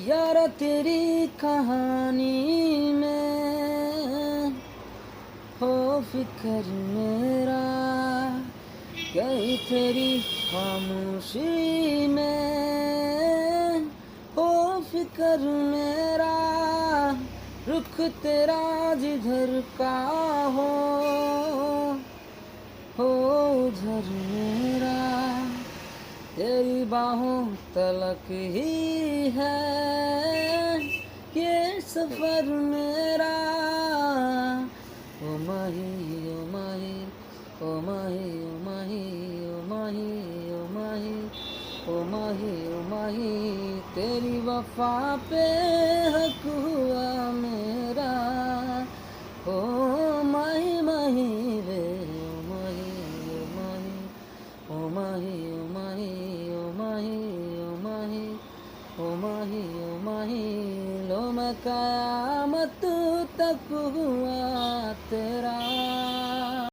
यारा तेरी कहानी में हो फिकर मेरा, कहीं तेरी खामोशी में हो फिकर मेरा, रुख तेरा जिधर का हो उधर मेरा, तेरी बाहों तलक ही है ये सफर मेरा। ओ माही ओ माही ओ माही ओ माही ओ माही ओ माही ओ माही ओ माही, तेरी वफा पे हक हुआ मेरा। ओ माही माही रे ओ माही ओ माही ओ माही ओ माही ओ माही ओ माही ओ माही ओ माही, लो मैं कयामत तक हुआ तेरा।